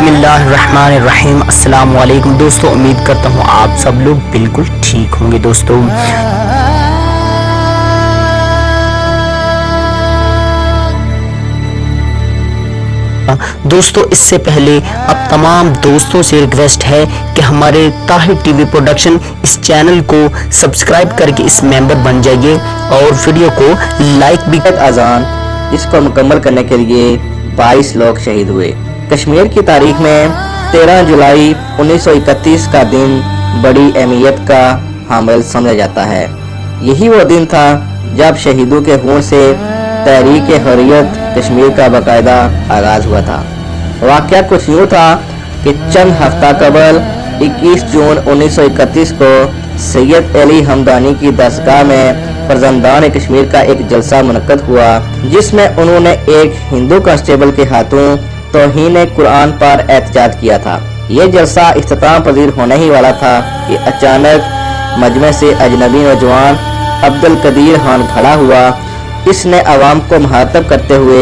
बिस्मिल्लाहिर्रहमानिर्रहीम। अस्सलाम वालेकुम दोस्तों, उम्मीद करता हूँ आप सब लोग बिल्कुल ठीक होंगे। दोस्तों इससे पहले अब तमाम दोस्तों से रिक्वेस्ट है कि हमारे ताहिर टीवी प्रोडक्शन इस चैनल को सब्सक्राइब करके इस मेंबर बन जाइए और वीडियो को लाइक भी। अजान इसको मुकम्मल करने के लिए 22 लोग शहीद हुए। कश्मीर की तारीख में 13 जुलाई 1931 का दिन बड़ी अहमियत का हामिल समझा जाता है। यही वो दिन था जब शहीदों के खून से तहरीक हुर्रियत कश्मीर का बाकायदा आगाज हुआ था। वाक़या कुछ यूँ था कि चंद हफ्ता कबल 21 जून 1931 को सैयद अली हमदानी की दरगाह में फर्जंदान कश्मीर का एक जलसा मुनक्कद हुआ, जिसमें उन्होंने एक हिंदू कांस्टेबल के हाथों तौहीन कुरान पर एहतजाज किया था। ये जलसा इख्तिताम पजीर होने ही वाला था कि अचानक मजमे से अजनबी नौजवान अब्दुल कदीर खान खड़ा हुआ। इसने अवाम को मुखातब करते हुए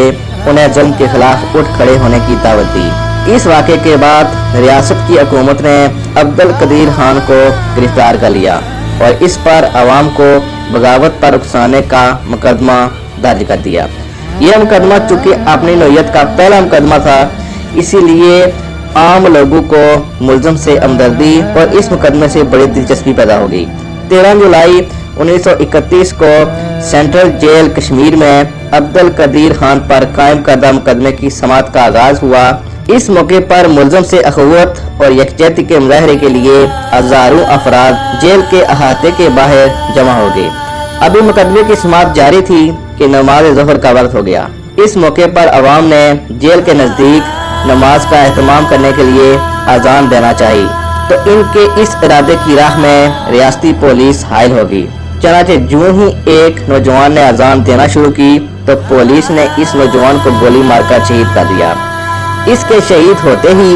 उन्हें जुल्म के खिलाफ उठ खड़े होने की दावत दी। इस वाक़े के बाद रियासत की हुकूमत ने अब्दुल कदीर खान को गिरफ्तार कर लिया और इस पर अवाम को बगावत पर उकसाने का मुकदमा दर्ज कर दिया। यह मुकदमा चूँकि अपनी नौयत का पहला मुकदमा था, इसीलिए आम लोगों को मुलजम से हमदर्दी और इस मुकदमे से बड़ी दिलचस्पी पैदा हो गई। 13 जुलाई 1931 को सेंट्रल जेल कश्मीर में अब्दुल कदीर खान पर कायम करदा मुकदमे की समाअत का आगाज हुआ। इस मौके पर मुलजम से अखुवत और यकजहती के मुजाहरे के लिए हजारों अफराद जेल के अहाते के बाहर जमा हो गए। अभी मुकदमे की समाअत जारी थी कि नमाज ज़ोहर का वक्त हो गया। इस मौके पर अवाम ने जेल के नज़दीक नमाज का एहतमाम करने के लिए अजान देना चाहिए, तो इनके इस इरादे की राह में रियासती पुलिस हायल होगी। चनाचे जो ही एक नौजवान ने अजान देना शुरू की तो पुलिस ने इस नौजवान को गोली मारकर शहीद कर दिया। इसके शहीद होते ही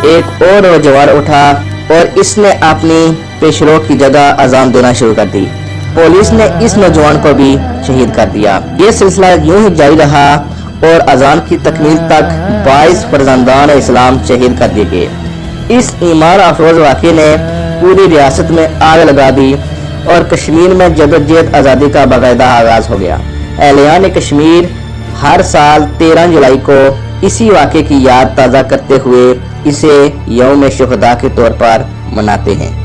एक और नौजवान उठा और इसने अपनी पेशरो की जगह अजान देना शुरू कर दी। पुलिस ने इस नौजवान को भी शहीद कर दिया। ये सिलसिला यूं ही जारी रहा और अजान की तकमील तक 22 फर्जंदान इस्लाम शहीद कर दिए गए। इस ईमान अफरोज वाक़े ने पूरी रियासत में आग लगा दी और कश्मीर में जदोजहद आज़ादी का बाकायदा आगाज हो गया। अहलियान कश्मीर हर साल 13 जुलाई को इसी वाक़े की याद ताज़ा करते हुए इसे यौम शुहदा के तौर पर मनाते हैं।